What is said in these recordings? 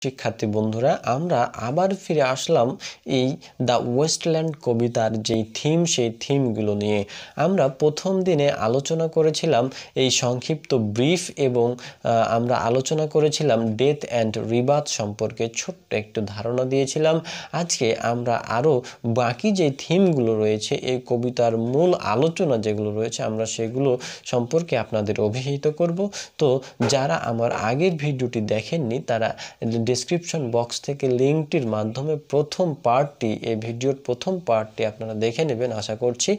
শিক্ষার্থী বন্ধুরা, আমরা আবার ফিরে আসলাম এই দ্য ওয়েস্টল্যান্ড কবিতার যেই থিম, সেই থিমগুলো নিয়ে। আমরা প্রথম দিনে আলোচনা করেছিলাম এই সংক্ষিপ্ত ব্রিফ এবং আমরা আলোচনা করেছিলাম ডেথ অ্যান্ড রিবার্থ সম্পর্কে ছোট্ট একটু ধারণা দিয়েছিলাম। আজকে আমরা আরও বাকি যে থিমগুলো রয়েছে, এই কবিতার মূল আলোচনা যেগুলো রয়েছে, আমরা সেগুলো সম্পর্কে আপনাদের অভিহিত করব। তো যারা আমার আগের ভিডিওটি দেখেননি তারা ডেসক্রিপশন বক্স থেকে লিঙ্কটির মাধ্যমে প্রথম পার্টটি, এই ভিডিওর প্রথম পার্টটি আপনারা দেখে নেবেন আশা করছি।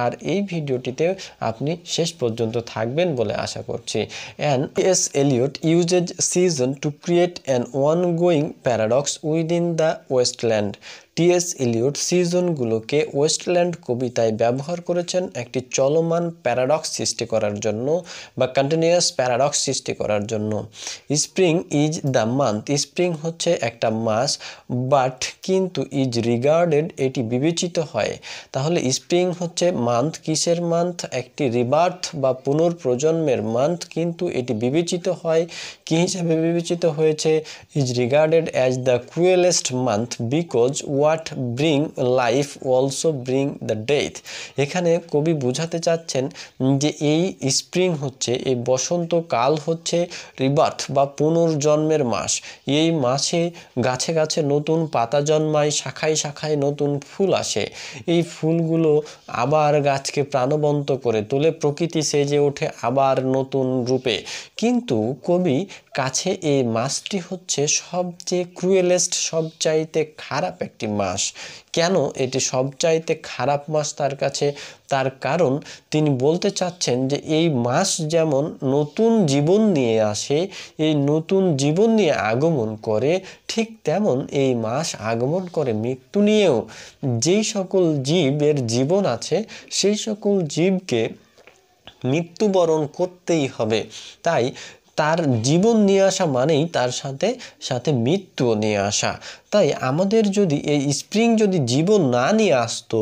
আর এই ভিডিওটিতে আপনি শেষ পর্যন্ত থাকবেন বলে আশা করছি। And S Eliot used season to create an ongoing paradox within the Wasteland. T S. Eliot সিজনগুলোকে ওয়েস্টল্যান্ড কবিতায় ব্যবহার করেছেন একটি চলমান প্যারাডক্স সৃষ্টি করার জন্য বা কন্টিনিউয়াস প্যারাডক্স সৃষ্টি করার জন্য। Spring is the month, spring হচ্ছে একটা মাস, বাট কিন্তু ইজ রিগার্ডেড, এটি বিবেচিত হয়। তাহলে স্প্রিং হচ্ছে মান্থ, কিসের মান্থ? একটি রিবার্থ বা পুনর্প্রজন্মের মান্থ, কিন্তু এটি বিবেচিত হয় কি হিসাবে বিবেচিত হয়েছে? Is regarded as the cruelest month because what bring life also bring the death. এখানে কবি বোঝাতে চাচ্ছেন যে এই স্প্রিং হচ্ছে, এই বসন্তকাল হচ্ছে রিবার্থ বা পুনর্জন্মের মাস। এই মাসে গাছে গাছে নতুন পাতা জন্মায়, শাখায় শাখায় নতুন ফুল আসে। এই ফুলগুলো আবার গাছকে প্রাণবন্ত করে তোলে, প্রকৃতি সেজে ওঠে আবার নতুন রূপে। কিন্তু কবি কাছে এই মাসটি হচ্ছে সবচেয়ে ক্রুয়েলেস্ট, সবচাইতে খারাপ একটি মাস। কেন এটি সবচাইতে খারাপ মাস তার কাছে? তার কারণ তিনি বলতে চাচ্ছেন যে এই মাস যেমন নতুন জীবন নিয়ে আসে, এই নতুন জীবন নিয়ে আগমন করে, ঠিক তেমন এই মাস আগমন করে মৃত্যু নিয়েও। যেই সকল জীবের জীবন আছে সেই সকল জীবকে মৃত্যুবরণ করতেই হবে। তাই তার জীবন নিয়ে আসা মানেই তার সাথে সাথে মৃত্যুও নিয়ে আসা। তাই আমাদের যদি এই স্প্রিং যদি জীবন না নিয়ে আসতো,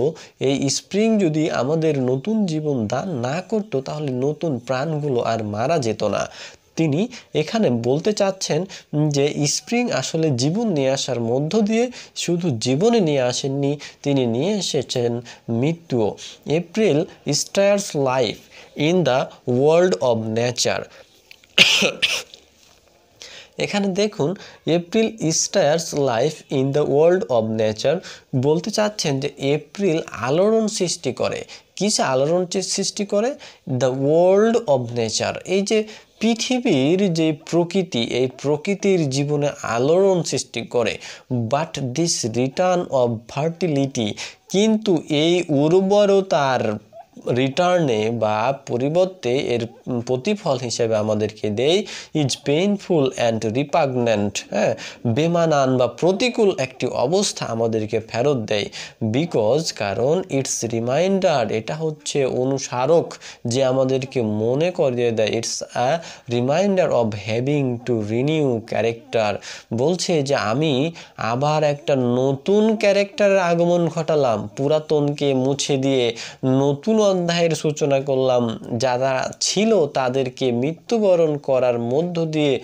এই স্প্রিং যদি আমাদের নতুন জীবন দান না করতো, তাহলে নতুন প্রাণগুলো আর মারা যেত না। তিনি এখানে বলতে চাচ্ছেন যে স্প্রিং আসলে জীবন নিয়ে আসার মধ্য দিয়ে শুধু জীবনে নিয়ে আসেননি, তিনি নিয়ে এসেছেন মৃত্যুও। April stars life in the world of nature. এখানে দেখুন, April stars life in the world of nature বলতে চাচ্ছেন যে এপ্রিল আলোড়ন সৃষ্টি করে। কিসে আলোড়ন সৃষ্টি করে? The world of nature. এই যে পৃথিবীর যে প্রকৃতি, এই প্রকৃতির জীবনে আলোড়ন সৃষ্টি করে। But this return of fertility, কিন্তু এই উর্বরতার রিটার্নে বা পরিবর্তে এর প্রতিফল হিসেবে আমাদেরকে দেয় ইজ পেইনফুল অ্যান্ড রিপাগন্যান্ট, বেমানান বা প্রতিকূল একটি অবস্থা আমাদেরকে ফেরত দেয়। বিকজ, কারণ ইটস রিমাইন্ডার, এটা হচ্ছে অনুস্মারক যে আমাদেরকে মনে করিয়ে দেয়। It's a reminder of having to renew character, বলছে যে আমি আবার একটা নতুন ক্যারেক্টারের আগমন ঘটালাম, পুরাতনকে মুছে দিয়ে নতুন অধ্যায়ের সূচনা করলাম। যারা ছিল তাদেরকে মৃত্যুবরণ করার মধ্য দিয়ে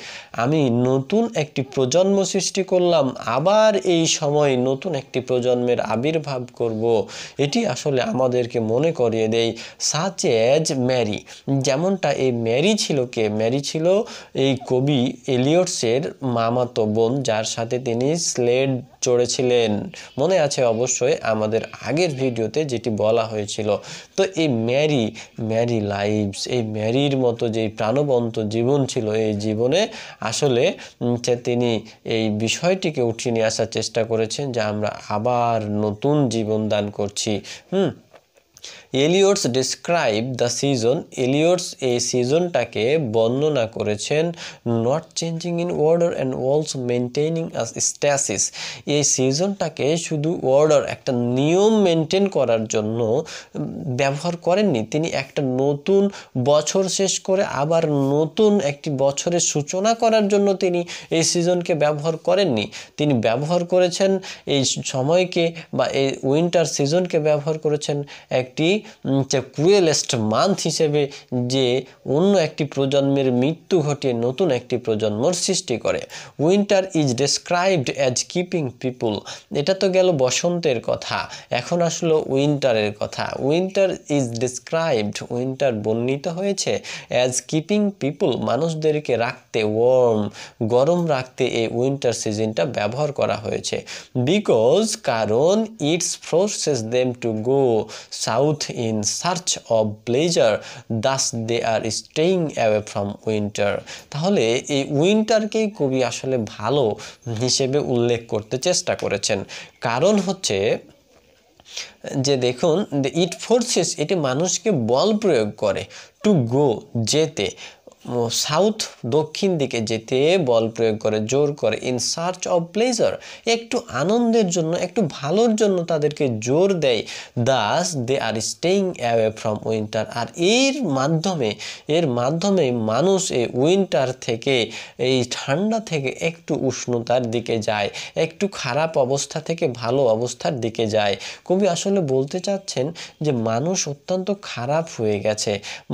আমি নতুন একটি প্রজন্ম সৃষ্টি করলাম, আবার এই সময় নতুন একটি প্রজন্মের আবির্ভাব করব। এটি আসলে আমাদেরকে মনে করিয়ে দেয়। সাচ এজ ম্যারি, যেমনটা এই ম্যারি ছিল কে? ম্যারি ছিল এই কবি এলিয়টসের মামাতো বোন, যার সাথে তিনি স্লেড চড়েছিলেন। মনে আছে অবশ্যই আমাদের আগের ভিডিওতে যেটি বলা হয়েছিল। তো এই ম্যারি লাইভস, এই ম্যারির মতো যেই প্রাণবন্ত জীবন ছিল, এই জীবনে আসলে তিনি এই বিষয়টিকে উঠিয়ে নিয়ে আসার চেষ্টা করেছেন যে আমরা আবার নতুন জীবন দান করছি। এলিয়টস ডিসক্রাইব দ্য সিজন, এলিয়টস এই সিজনটাকে বর্ণনা করেছেন not changing in order and also maintaining us stasis. এই সিজনটাকে শুধু অর্ডার, একটা নিয়ম মেনটেন করার জন্য ব্যবহার করেননি, তিনি একটা নতুন বছর শেষ করে আবার নতুন একটি বছরের সূচনা করার জন্য তিনি এই সিজনকে ব্যবহার করেননি। তিনি ব্যবহার করেছেন এই সময়কে বা এই উইন্টার সিজনকে ব্যবহার করেছেন একটি ক্রুয়েলেস্ট মান্থ হিসেবে যে অন্য একটি প্রজন্মের মৃত্যু ঘটিয়ে নতুন একটি প্রজন্মর সৃষ্টি করে। Winter is described as keeping people, এটা তো গেল বসন্তের কথা, এখন আসলো উইন্টারের কথা। উইন্টার ইজ ডেসক্রাইবড, উইন্টার বর্ণিত হয়েছে অ্যাজ কিপিং পিপুল, মানুষদেরকে রাখতে, ওয়ার্ম গরম রাখতে এই উইন্টার সিজনটা ব্যবহার করা হয়েছে। বিকজ, কারণ it's forces them to go south in search of pleasure, thus they are staying away from winter. তাহলে এই উইন্টারকেই কবি আসলে ভালো হিসেবে উল্লেখ করতে চেষ্টা করেছেন। কারণ হচ্ছে যে দেখুন, ইট ফোর্সেস, এটি মানুষকে বল প্রয়োগ করে, টু গো যেতে, সাউথ দক্ষিণ দিকে যেতে বল প্রয়োগ করে, জোর করে, ইন সার্চ অফ প্লেজার একটু আনন্দের জন্য, একটু ভালোর জন্য তাদেরকে জোর দেয়। Thus they are staying away from winter, আর এর মাধ্যমে মানুষ এই উইন্টার থেকে, এই ঠান্ডা থেকে একটু উষ্ণতার দিকে যায়, একটু খারাপ অবস্থা থেকে ভালো অবস্থার দিকে যায়। কবি আসলে বলতে চাচ্ছেন যে মানুষ অত্যন্ত খারাপ হয়ে গেছে,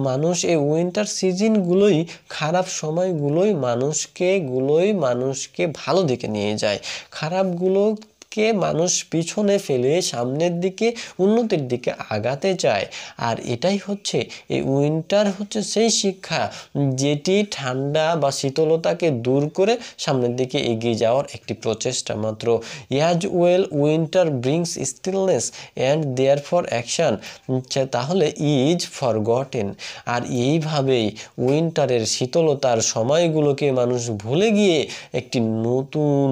মানুষ এই উইন্টার সিজনগুলোই, খারাপ সময়গুলোই মানুষকে ভালো দিকে নিয়ে যায়, খারাপগুলোকে মানুষ পিছনে ফেলে সামনের দিকে, উন্নতির দিকে আগাতে চায়। আর এটাই হচ্ছে এই উইন্টার, হচ্ছে সেই শিক্ষা যেটি ঠান্ডা বা শীতলতাকে দূর করে সামনের দিকে এগিয়ে যাওয়ার একটি প্রচেষ্টা মাত্র। As well winter brings stillness and therefore action, তাহলে ইজ ফরগটেন। আর এইভাবেই উইন্টারের শীতলতার সময়গুলোকে মানুষ ভুলে গিয়ে একটি নতুন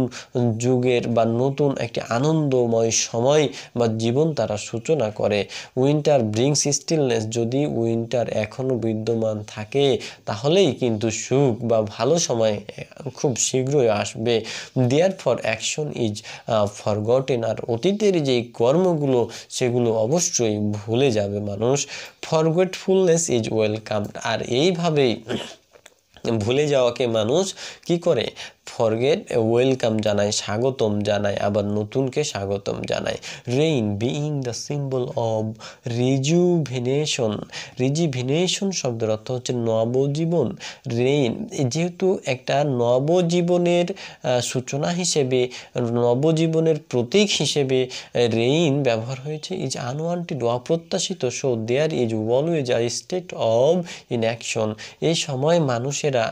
যুগের বা নতুন একটি আনন্দময় সময় বা জীবন তারা সূচনা করে। উইন্টার ব্রিংস স্টিলনেস, যদি উইন্টার এখনো বিদ্যমান থাকে তাহলেই কিন্তু সুখ বা ভালো সময় খুব শীঘ্রই আসবে। দেয়ারফর অ্যাকশন ইজ ফরগটেন, আর অতীতের যে কর্মগুলো সেগুলো অবশ্যই ভুলে যাবে মানুষ। ফরগেটফুলনেস ইজ ওয়েলকাম, আর এইভাবেই ভুলে যাওয়াকে মানুষ কি করে, ফরগেট ওয়েলকাম জানায়, স্বাগতম জানায়, আবার নতুনকে স্বাগতম জানায়। Rain being the symbol of rejuvenation, rejuvenation শব্দের অর্থ হচ্ছে নবজীবন। রেইন যেহেতু একটা নবজীবনের সূচনা হিসেবে, নবজীবনের প্রতীক হিসেবে রেইন ব্যবহার হয়েছে। ইজ আনওয়ান্টেড, অপ্রত্যাশিত। So there is always a state of inaction, এই সময় মানুষেরা,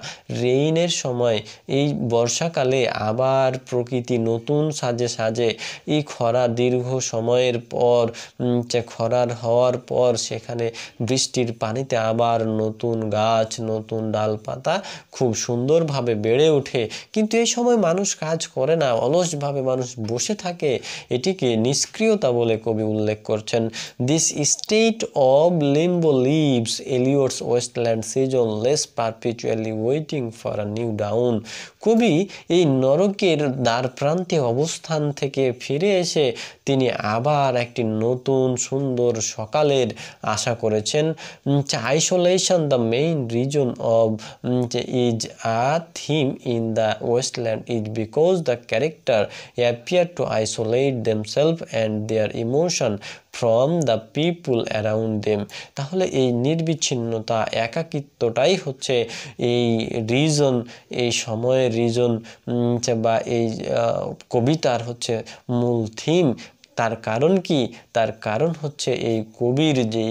রেইনের সময়, এই বর্ষাকালে আবার প্রকৃতি নতুন সাজে সাজে। এই খরা দীর্ঘ সময়ের পর, খরার হওয়ার পর সেখানে বৃষ্টির পানিতে আবার নতুন গাছ, নতুন ডালপাতা খুব সুন্দরভাবে বেড়ে ওঠে। কিন্তু এই সময় মানুষ কাজ করে না, অলসভাবে মানুষ বসে থাকে, এটিকে নিষ্ক্রিয়তা বলে কবি উল্লেখ করছেন। This state of limbo leaves Eliot's Wasteland seasonless perpetually waiting for a new dawn. কবি এই নরকের দ্বার প্রান্তে অবস্থান থেকে ফিরে এসে তিনি আবার একটি নতুন সুন্দর সকালের আশা করেছেন। Isolation the main reason of is a theme in the Waste Land is because the character appear to isolate themselves and their emotion from the people around them. তাহলে এই নির্বিচ্ছিন্নতা, একাকিত্বটাই হচ্ছে এই রিজন, এই সময়ের রিজন বা এই কবিতার হচ্ছে মূল থিম। তার কারণ কি? তার কারণ হচ্ছে এই কবির যে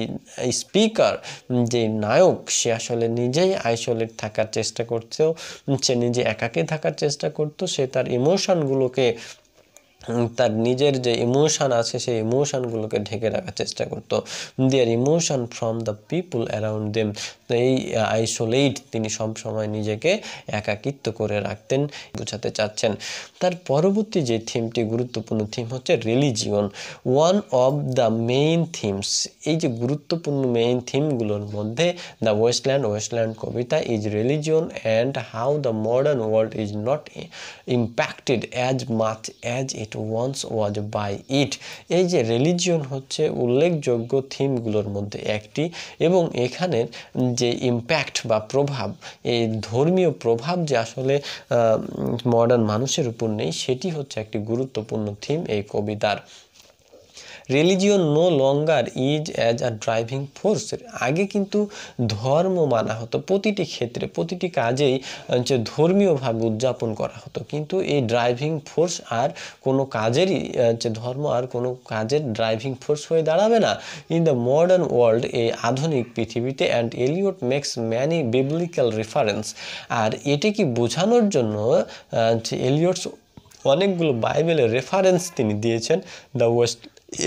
স্পিকার, যে নায়ক, সে আসলে নিজেই আইসোলেট থাকার চেষ্টা করতো, সে নিজে একাকী থাকার চেষ্টা করতো। সে তার ইমোশনগুলোকে, তার নিজের যে ইমোশন আছে সেই ইমোশনগুলোকে ঢেকে রাখার চেষ্টা করতো। Their emotion from the people around them, এই আইসোলেট, তিনি সবসময় নিজেকে একাকিত্ব করে রাখতেন, বোঝাতে চাচ্ছেন। তার পরবর্তী যে থিমটি, গুরুত্বপূর্ণ থিম হচ্ছে religion. One of the main themes, এই যে গুরুত্বপূর্ণ মেইন থিমগুলোর মধ্যে দ্য ওয়েস্টল্যান্ড কবিতা is religion and how the modern world is not impacted as much as it once was by it. এই যে রিলিজিয়ন হচ্ছে উল্লেখযোগ্য থিমগুলোর মধ্যে একটি, এবং এখানের যে ইম্প্যাক্ট বা প্রভাব, এই ধর্মীয় প্রভাব যে আসলে মডার্ন মানুষের উপর নেই, সেটি হচ্ছে একটি গুরুত্বপূর্ণ থিম এই কবিতার। Religion no longer is as a driving force. আগে কিন্তু ধর্ম মানা হতো প্রতিটি ক্ষেত্রে, প্রতিটি কাজেই যে ধর্মীয়ভাবে উদযাপন করা হতো, কিন্তু এই ড্রাইভিং ফোর্স আর কোনো কাজেরই যে ধর্ম আর কোনো কাজের ড্রাইভিং ফোর্স হয়ে দাঁড়াবে না ইন দ্য মডার্ন ওয়ার্ল্ড, এই আধুনিক পৃথিবীতে। And Eliot makes many biblical reference. আর এটি কি বোঝানোর জন্য যে এলিয়টস অনেকগুলো বাইবেলের রেফারেন্স তিনি দিয়েছেন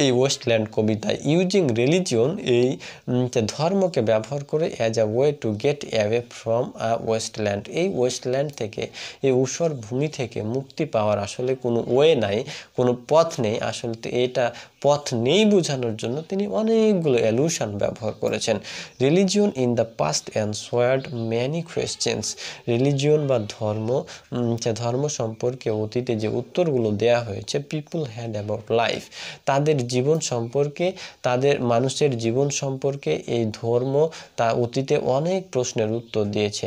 এই ওয়েস্টল্যান্ড কবিতায়। ইউজিং রিলিজিয়ন, এই ধর্মকে ব্যবহার করে as a way to get away from a wasteland. এই ওয়েস্টল্যান্ড থেকে, এই ঊষর ভূমি থেকে মুক্তি পাওয়ার আসলে কোনো ওয়ে নাই, কোনো পথ নেই। আসলে এটা পথ নেই বোঝানোর জন্য তিনি অনেকগুলো অ্যালুশন ব্যবহার করেছেন। Religion in the past answered many questions. Religion বা ধর্ম সম্পর্কে অতীতে যে উত্তরগুলো দেয়া হয়েছে, পিপল হ্যাড অ্যাবাউট লাইফ, তাদের জীবন সম্পর্কে, তাদের মানুষের জীবন সম্পর্কে এই ধর্ম তা অতীতে অনেক প্রশ্নের উত্তর দিয়েছে।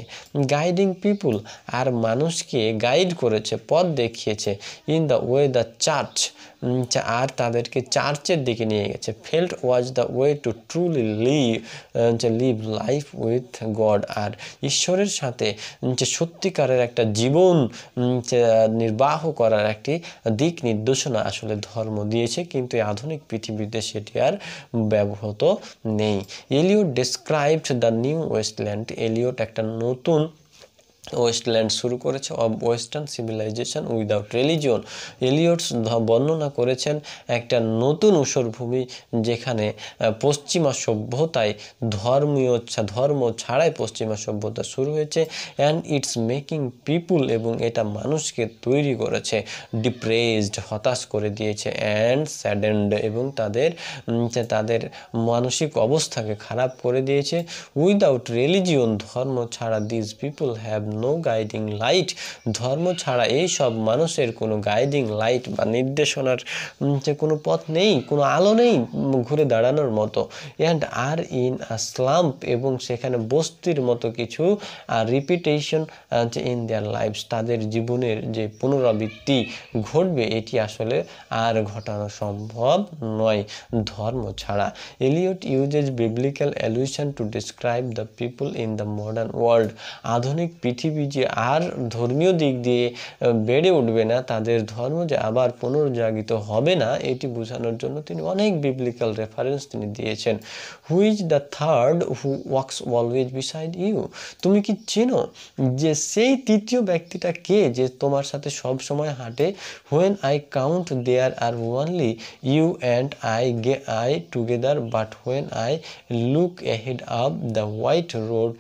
গাইডিং পিপুল, আর মানুষকে গাইড করেছে, পথ দেখিয়েছে। In the way the church, আর তাদেরকে চার্চের দিকে নিয়ে গেছে। Felt was the way to truly live life with God, আর ঈশ্বরের সাথে যে সত্যিকারের একটা জীবন নির্বাহ করার একটি দিক নির্দেশনা আসলে ধর্ম দিয়েছে, কিন্তু এই আধুনিক পৃথিবীতে সেটি আর ব্যবহৃত নেই। Eliot described the new Waste Land. Eliot একটা নতুন ওয়েস্টল্যান্ড শুরু করেছে, of western civilisation without religion. Eliot's বর্ণনা করেছেন একটা নতুন ঊষরভূমি, যেখানে পশ্চিমা সভ্যতায় ধর্ম ছাড়াই পশ্চিমা সভ্যতা শুরু হয়েছে। অ্যান্ড ইটস মেকিং পিপুল, এবং এটা মানুষকে তৈরি করেছে ডিপ্রেসড, হতাশ করে দিয়েছে। অ্যান্ড স্যাডেন্ড, এবং তাদের মানসিক অবস্থাকে খারাপ করে দিয়েছে। উইদাউট রিলিজিয়ন, ধর্ম ছাড়া this people have no guiding light. ধর্ম ছাড়া এই সব মানুষের কোনো গাইডিং লাইট বা নির্দেশনার যে কোনো পথ নেই, কোনো আলো নেই ঘুরে দাঁড়ানোর মতো। অ্যান্ড আর ইন আ স্লাম্প, এবং সেখানে বস্তির মতো কিছু রিপিটেশন ইন দেয়ার লাইফস, তাদের জীবনের যে পুনরাবৃত্তি ঘটবে এটি আসলে আর ঘটানো সম্ভব নয় ধর্ম ছাড়া। Eliot uses biblical allusion to describe the people in the modern world. আধুনিক পৃথিবী যে আর ধর্মীয় দিক দিয়ে বেড়ে উঠবে না, তাদের ধর্ম যে আবার পুনর্জাগিত হবে না, এটি বোঝানোর জন্য তিনি অনেক বিবলিক্যাল রেফারেন্স তিনি দিয়েছেন। Who is the third who walks always beside you. তুমি কি চেনো যে সেই তৃতীয় ব্যক্তিটা কে, যে তোমার সাথে সব সময় হাঁটে? When I count there are only you and I together, but when I look ahead up the white road.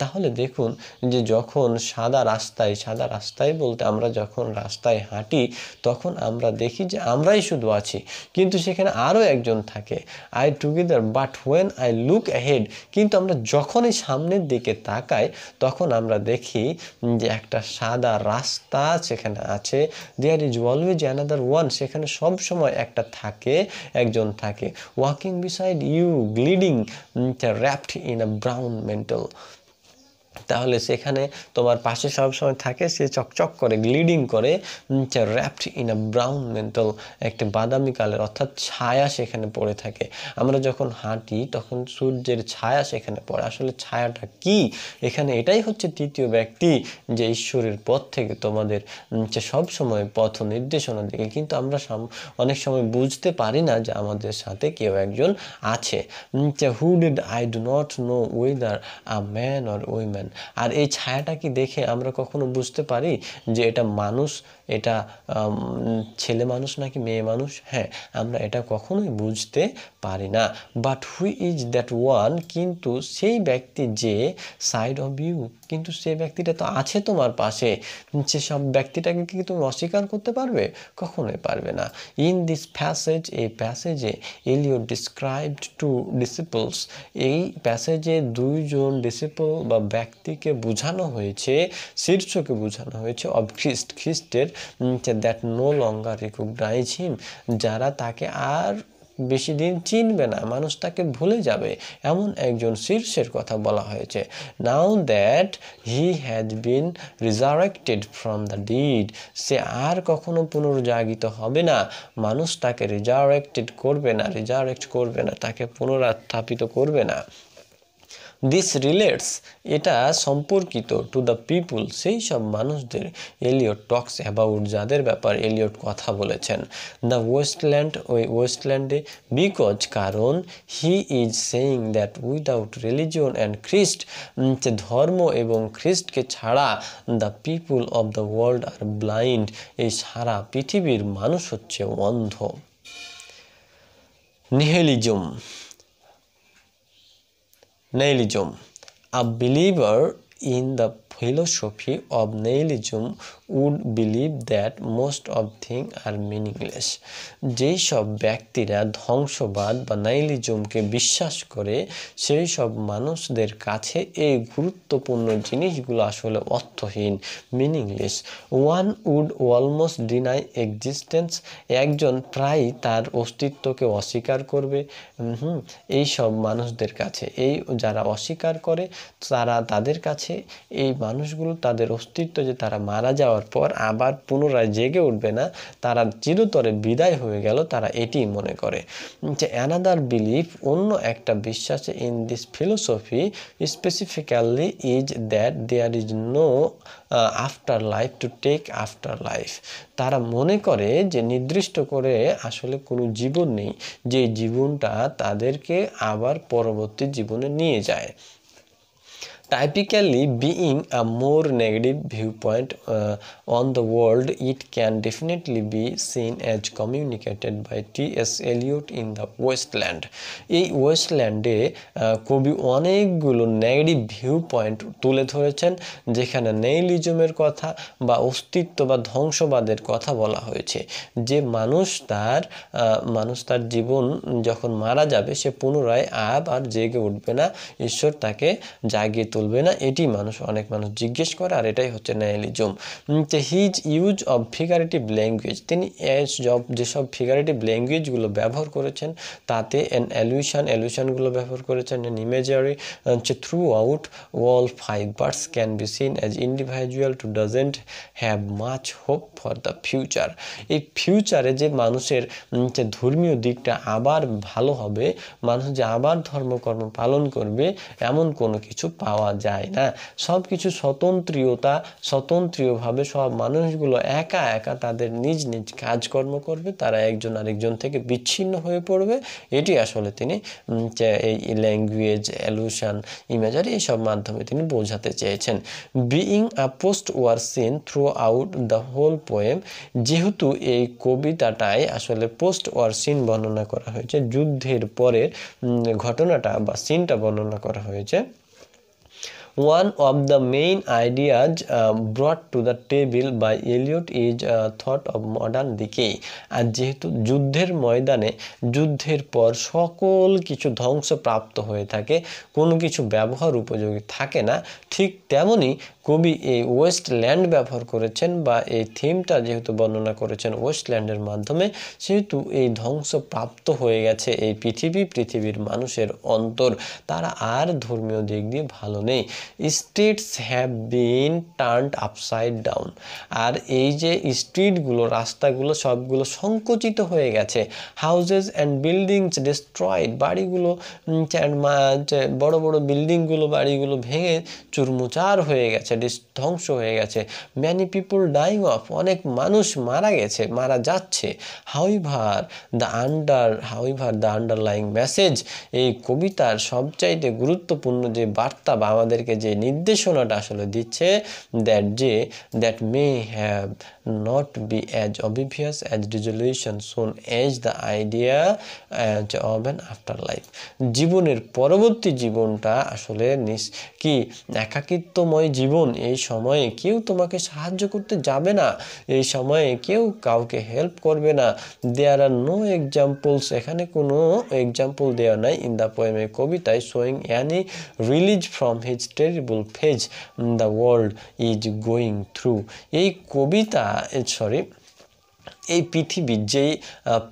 তাহলে দেখুন যে যখন সাদা রাস্তায় বলতে আমরা যখন রাস্তায় হাঁটি, তখন আমরা দেখি যে আমরাই শুধু আছি, কিন্তু সেখানে আরও একজন থাকে। I together, but when I look ahead, কিন্তু আমরা যখনই সামনের দিকে তাকাই তখন আমরা দেখি যে একটা সাদা রাস্তা সেখানে আছে। There is always another one, সেখানে সব সময় একজন থাকে। Walking beside you gliding wrapped in a brown mantle. তাহলে সেখানে তোমার পাশে সবসময় থাকে, সে চকচক করে, গ্লিডিং করে, wrapped in a brown mental, একটা বাদামি কালার, অর্থাৎ ছায়া সেখানে পড়ে থাকে। আমরা যখন হাঁটি তখন সূর্যের ছায়া সেখানে পড়ে। আসলে ছায়াটা কি? এখানে এটাই হচ্ছে তৃতীয় ব্যক্তি, যে ঈশ্বরের পথ থেকে তোমাদের সব সময় পথ নির্দেশনা দিকে, কিন্তু আমরা অনেক সময় বুঝতে পারি না যে আমাদের সাথে কেউ একজন আছে। Who did I do not know whether a man or women. আর এই ছায়াটা কি দেখে আমরা কখনো বুঝতে পারি যে এটা মানুষ, এটা ছেলে মানুষ নাকি মেয়ে মানুষ? হ্যাঁ, আমরা এটা কখনোই বুঝতে পারি না। But who is that one, কিন্তু সেই ব্যক্তি যে সাইড অফ ইউ, কিন্তু সেই ব্যক্তিটা তো আছে তোমার পাশে, সেসব ব্যক্তিটাকে কি তুমি অস্বীকার করতে পারবে? কখনোই পারবে না। ইন দিস প্যাসেজ, এই প্যাসেজে এলিয়ট ডিসক্রাইবড টু ডিসিপলস, এই প্যাসেজে দুইজন ডিসিপল বা ব্যক্তিকে বোঝানো হয়েছে, শীর্ষকে বোঝানো হয়েছে অব খ্রিস্টের, দ্যাট নো লঙ্গার রিকগনাইজ হিম, যারা তাকে আর বেশি দিন চিনবে না, মানুষ তাকে ভুলে যাবে, এমন একজন শীর্ষের কথা বলা হয়েছে। Now that he has been resurrected from the dead, সে আর কখনো পুনর্জাগিত হবে না, মানুষ তাকে রিজারেক্ট করবে না, তাকে পুনরুত্থাপিত করবে না। দিস রিলেটস, এটা সম্পর্কিত, টু দ্য পিপুল, সেই সব মানুষদের, এলিয়ট টক্স অ্যাবাউট, যাদের ব্যাপার এলিয়ট কথা বলেছেন, দ্য ওয়েস্টল্যান্ড, ওই ওয়েস্টল্যান্ডে, বিকজ, কারণ, he is saying that without religion and Christ, ধর্ম এবং খ্রিস্টকে ছাড়া, the people of the world are blind, এই সারা পৃথিবীর মানুষ হচ্ছে অন্ধ। Nihilism, Nihilism. A believer in the philosophy of nihilism would believe that most of things are meaningless. যেই সব ব্যক্তিরা ধ্বংসবাদ বা নাইলিজমকে বিশ্বাস করে, সেই সব মানুষদের কাছে এই গুরুত্বপূর্ণ জিনিসগুলো আসলে অর্থহীন, meaningless. One would almost deny existence, একজন প্রায় তার অস্তিত্বকে অস্বীকার করবে। এই সব মানুষদের কাছে, এই যারা অস্বীকার করে, তাদের কাছে এই মানুষগুলো, তাদের অস্তিত্ব, যে তারা মারা যাওয়ার পর আবার পুনরায় জেগে উঠবে না, তারা চিরতরে বিদায় হয়ে গেল, তারা এটি মনে করে। যে অ্যানাদার বিলিফ, অন্য একটা বিশ্বাসে, in this philosophy specifically, is that there is no afterlife to take afterlife, তারা মনে করে যে নির্দিষ্ট করে আসলে কোনো জীবন নেই, যে জীবনটা তাদেরকে আবার পরবর্তী জীবনে নিয়ে যায়। Typically, being a more negative viewpoint on the world, it can definitely be seen as communicated by T.S. Eliot in the Wasteland. এই ওয়েস্টল্যান্ডে কবি অনেকগুলো নেগেটিভ ভিউ পয়েন্ট তুলে ধরেছেন, যেখানে নিহিলিজমের কথা বা অস্তিত্ব বা ধ্বংসবাদের কথা বলা হয়েছে, যে মানুষ তার জীবন যখন মারা যাবে, সে পুনরায় আবার জেগে উঠবে না, ঈশ্বর তাকে জাগিয়ে তুলবে না, এটি অনেক মানুষ জিজ্ঞেস করে, আর এটাই হচ্ছে nihilism. His use of figurative language, তিনি যেসব ফিগারেটিভ ল্যাঙ্গুয়েজগুলো ব্যবহার করেছেন, তাতে অ্যালুশনগুলো ব্যবহার করেছেন, imagery, through out all five birds can be seen as individual two doesn't have much hope for the future. এই ফিউচারে যে মানুষের যে ধর্মীয় দিকটা আবার ভালো হবে, মানুষ যে আবার ধর্মকর্ম পালন করবে, এমন কোনো কিছু পাওয়া যায় না। সব কিছু স্বতন্ত্রীয়ভাবে সব মানুষগুলো একা একা তাদের নিজ নিজ কাজকর্ম করবে, তারা একজন আরেকজন থেকে বিচ্ছিন্ন হয়ে পড়বে। এটি আসলে তিনি এই ল্যাঙ্গুয়েজ, অ্যালুশন, ইমেজারি, এইসব মাধ্যমে তিনি বোঝাতে চেয়েছেন। Being a post war scene throughout the whole poem, যেহেতু এই কবিতাটায় আসলে পোস্ট ওয়ার সিন বর্ণনা করা হয়েছে, যুদ্ধের পরের ঘটনাটা বা সিনটা বর্ণনা করা হয়েছে। One of the main ideas brought to the table by Eliot is thought of modern decay. আর যেহেতু যুদ্ধের ময়দানে, যুদ্ধের পর সকল কিছু ধ্বংসপ্রাপ্ত হয়ে থাকে, কোনো কিছু ব্যবহার উপযোগী থাকে না, ঠিক তেমনি কবি এই ওয়েস্টল্যান্ড ব্যবহার করেছেন, বা এই থিমটা যেহেতু বর্ণনা করেছেন ওয়েস্টল্যান্ডের মাধ্যমে, সেহেতু এই ধ্বংসপ্রাপ্ত হয়ে গেছে এই পৃথিবীর মানুষের অন্তর, তারা আর ধর্মীয় দিক দিয়ে ভালো নেই। Streets have been turned upside down, আর এই যে স্ট্রিটগুলো, রাস্তাগুলো সবগুলো সংকুচিত হয়ে গেছে। হাউজেস অ্যান্ড বিল্ডিংস ডিস্ট্রয়েড, বাড়িগুলো, বড় বড় বিল্ডিংগুলো, বাড়িগুলো ভেঙে চুরমুচার হয়ে গেছে, ধ্বংস হয়ে গেছে। ম্যানি পিপল ডাইং অফ, অনেক মানুষ মারা যাচ্ছে। হাউইভার দ্য আন্ডারলাইং মেসেজ, এই কবিতার সবচাইতে গুরুত্বপূর্ণ যে বার্তা বা আমাদেরকে যে নির্দেশনাটা আসলে দিচ্ছে, that may have not be as obvious as resolution soon as the idea of an afterlife. জীবনের পরবর্তী জীবনটা আসলে কি একাকিত্বময় জীবন, এই সময়ে কেউ তোমাকে সাহায্য করতে যাবে না, এই সময়ে কেউ কাউকে হেল্প করবে না। দেয়ার আর নো এক্সাম্পলস, এখানে কোনো এক্সাম্পল দেওয়া নাই ইন দ্য পোয়েম, এই কবিতায়, showing any release from his terrible phase the world is going through. এই কবিতা এই পৃথিবীর যেই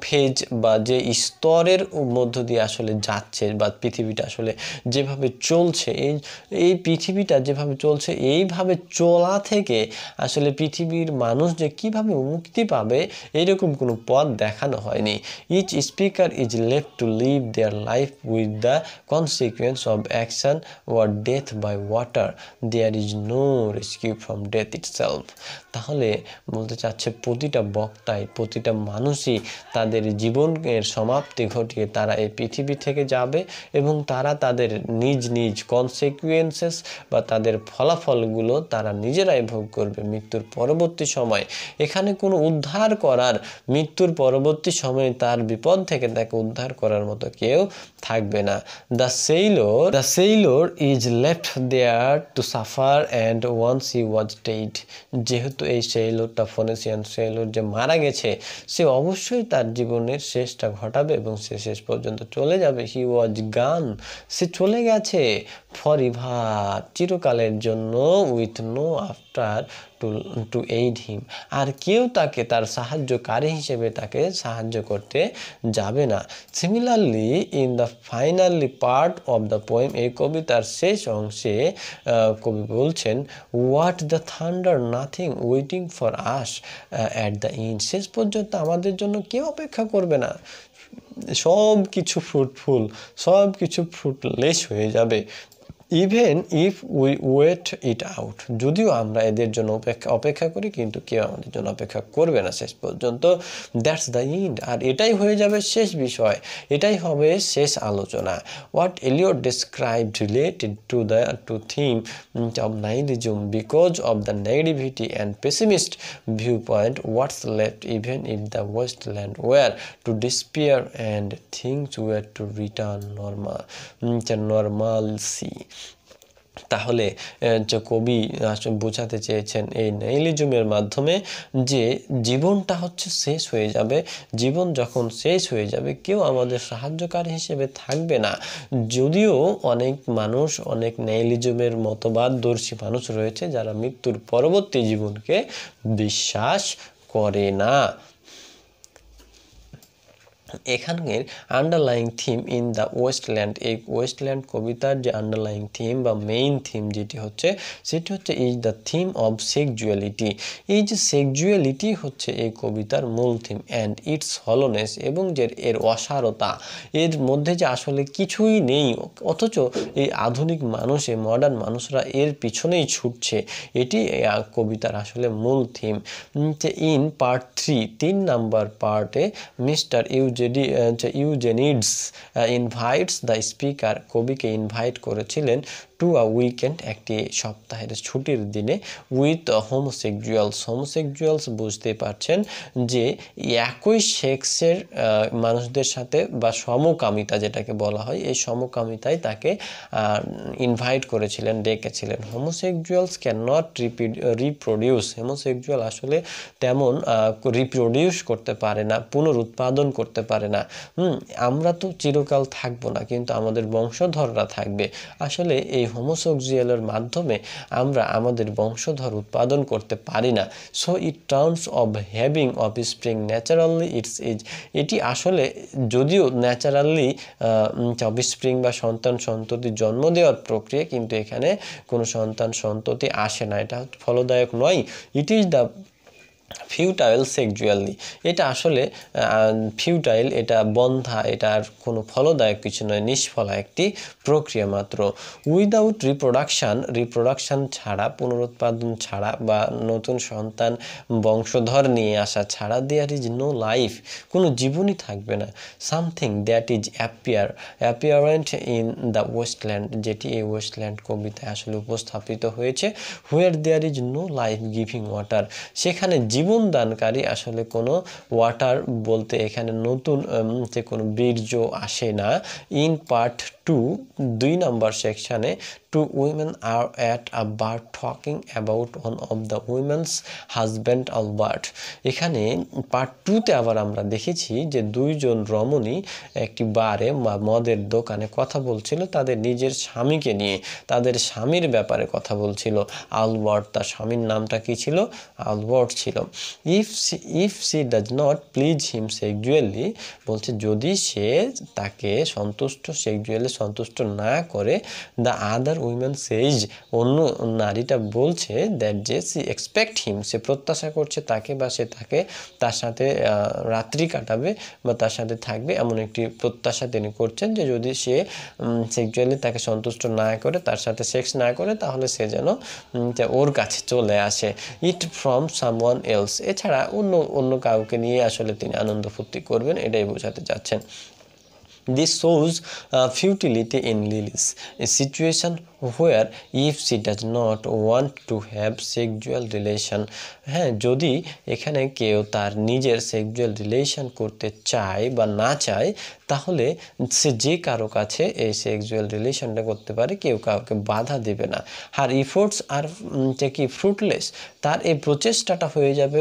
ফেজ বা যে স্তরের মধ্য দিয়ে আসলে যাচ্ছে বা পৃথিবীটা আসলে যেভাবে চলছে, এই পৃথিবীটা যেভাবে চলছে এইভাবে চলা থেকে আসলে পৃথিবীর মানুষ যে কিভাবে মুক্তি পাবে এরকম কোনো পথ দেখানো হয়নি। Each speaker is left to live their life with the consequence of action war death by water, there is no rescue from death itself. তাহলে বলতে চাচ্ছে প্রতিটা বক্তাই, প্রতিটা মানুষই তাদের জীবনের সমাপ্তি ঘটিয়ে তারা এই পৃথিবী থেকে যাবে এবং তারা তাদের নিজ নিজ কনসিকুয়েন্সেস বা তাদের ফলাফলগুলো তারা নিজেরাই ভোগ করবে মৃত্যুর পরবর্তী সময়। এখানে কোনো উদ্ধার করার, মৃত্যুর পরবর্তী সময়ে তার বিপদ থেকে তাকে উদ্ধার করার মতো কেউ থাকবে না। The sailor is left there to suffer and once he was dead. যেহেতু এই সেইলরটা, ফোনেসিয়ান সেইলর যে মারা গেছে, সে অবশ্যই তার জীবনের শেষটা ঘটাবে এবং সে শেষ পর্যন্ত চলে যাবে। হি ওয়াজ গান, সে চলে গেছে ফর এভার, চিরকালের জন্য, with no after to aid him, আর কেউ তাকে তার সাহায্যকারী হিসেবে তাকে সাহায্য করতে যাবে না। Similarly in the finally part of the poem, এই কবিতার শেষ অংশে কবি বলছেন, what the thunder nothing waiting for us at the end, শেষ পর্যন্ত আমাদের জন্য কেউ অপেক্ষা করবে না, সব কিছু ফ্রুটফুল, সব কিছু ফ্রুটলেস হয়ে যাবে। Even if we wait it out, যদিও আমরা এদের জন্য অপেক্ষা করি কিন্তু কেউ আমাদের জন্য অপেক্ষা করবে না শেষ পর্যন্ত। দ্যাটস দ্য এন্ড, আর এটাই হয়ে যাবে শেষ বিষয়, এটাই হবে শেষ আলোচনা। What Eliot described related to theme of nihilism because of the negativity and pessimist view point, what's left even if the Wasteland were to disappear and things were to return normalcy. তাহলে যে কবি বোঝাতে চেয়েছেন এই নাইহিলিজমের মাধ্যমে যে জীবনটা হচ্ছে শেষ হয়ে যাবে, জীবন যখন শেষ হয়ে যাবে কেউ আমাদের সাহায্যকারী হিসেবে থাকবে না। যদিও অনেক মানুষ, অনেক নাইহিলিজমের মতবাদদর্শী মানুষ রয়েছে যারা মৃত্যুর পরবর্তী জীবনকে বিশ্বাস করে না। এখানের underlying theme in the wasteland, এই ওয়েস্টল্যান্ড কবিতার যে আন্ডারলাইং থিম বা মেইন থিম যেটি হচ্ছে সেটি হচ্ছে is the theme of sexuality. এই যে সেক্সুয়ালিটি হচ্ছে এই কবিতার মূল থিম, অ্যান্ড ইটস হলোনেস, এবং যে এর অসারতা, এর মধ্যে যে আসলে কিছুই নেই, অথচ এই আধুনিক মানুষ, এই মডার্ন মানুষরা এর পিছনেই ছুটছে, এটি কবিতার আসলে মূল থিম। ইন পার্ট 3, 3 নাম্বার পার্টে মিস্টার ইউজেনিডস ইনভাইটস দ্য স্পিকার, কবিকে ইনভাইট করেছিলেন টু আ উইকেন্ড, একটি সপ্তাহের ছুটির দিনে, উইথ হোমোসেক্সুয়ালস, বুঝতে পারছেন যে একই সেক্সের মানুষদের সাথে বা সমকামিতা যেটাকে বলা হয়, এই সমকামিতায় তাকে ইনভাইট করেছিলেন, ডেকেছিলেন। হোমোসেক্সুয়ালস ক্যান নট রিপ্রোডিউস, হোমোসেক্সুয়াল আসলে তেমন রিপ্রোডিউস করতে পারে না, পুনরুৎপাদন করতে পারে না। আমরা তো চিরকাল থাকবো না কিন্তু আমাদের বংশধররা থাকবে। আসলে এই হোমোসেক্সুয়ালের মাধ্যমে আমরা আমাদের বংশধর উৎপাদন করতে পারি না। So it terms of having offspring naturally it's age, এটি আসলে যদিও ন্যাচারালি অফস্প্রিং বা সন্তান সন্ততি জন্ম দেওয়ার প্রক্রিয়া, কিন্তু এখানে কোনো সন্তান সন্ততি আসে না, এটা ফলদায়ক নয়। It is the futile sexually, এটা আসলে ফিউটাইল, এটা বন্ধা, এটার কোনো ফলদায়ক কিছু নয়, নিষ্ফলা একটি প্রক্রিয়া মাত্র। উইদাউট রিপ্রোডাকশান ছাড়া, পুনরুৎপাদন ছাড়া বা নতুন সন্তান বংশধর নিয়ে আসা ছাড়া, দেয়ার ইজ নো লাইফ, কোনো জীবনই থাকবে না। Something that is apparent in the Wasteland, যেটি এই ওয়েস্টল্যান্ড কবিতায় আসলে উপস্থাপিত হয়েছে। Where there is no life giving water, সেখানে জীবনদানকারী আসলে কোনো ওয়াটার বলতে এখানে নতুন যে কোনো বীর্য আসে না। ইন পার্ট 2 2 নম্বর সেকশনে two women are at a bar talking about one of the women's husband Albert। এখানে পার্ট 2তে আবার আমরা দেখেছি যে দুইজন রমণী একটি বারে মদের দোকানে কথা বলছিল তাদের নিজের স্বামীকে নিয়ে, তাদের স্বামীর ব্যাপারে কথা বলছিল। আলবার্ট, তার স্বামীর নামটা কি ছিল? আলবার্ট ছিল। if she does not please him sexually, বলছে যদি সে তাকে সেক্সুয়ালি সন্তুষ্ট না করে, the other women says, অন্য নারীটা বলছে that যে she expect him, সে প্রত্যাশা করছে তাকে বা সে তার সাথে রাত্রি কাটাবে বা তার সাথে থাকবে, এমন একটি প্রত্যাশা তিনি করছেন যে যদি সে সেক্সুয়ালি তাকে সন্তুষ্ট না করে, তার সাথে সেক্স না করে, তাহলে সে যেন ওর কাছে চলে আসে। ইট ফ্রম সামওয়ান এলস, এছাড়া অন্য কাউকে নিয়ে আসলে তিনি আনন্দ ফুর্তি করবেন, এটাই বোঝাতে চাচ্ছেন। This shows futility in Lily's situation where if she does not want to have sexual relation, হ্যাঁ, যদি এখানে কেউ তার নিজের সেক্সুয়াল রিলেশন করতে চায় বা না চায়, তাহলে সে যে কারো কাছে এই সেক্সুয়াল রিলেশনটা করতে পারে, কেউ কাউকে বাধা দেবে না। হার ইফোর্টস আর কি ফ্রুটলেস, তার এই প্রচেষ্টাটা হয়ে যাবে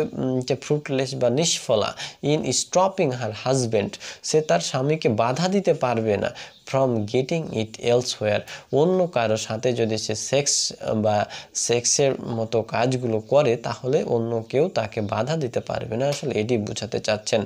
যে ফ্রুটলেস বা নিষ্ফলা। ইন স্টপিং হার হাজব্যান্ড, সে তার স্বামীকে বাধা দিতে পারবে না। ফ্রম গেটিং ইট এলসওয়্যার, অন্য কারো সাথে যদি সে সেক্সের মতো কাজগুলো করে, তাহলে অন্য কেউ তাকে বাধা দিতে পারবে না। আসলে এটি বোঝাতে চাচ্ছেন।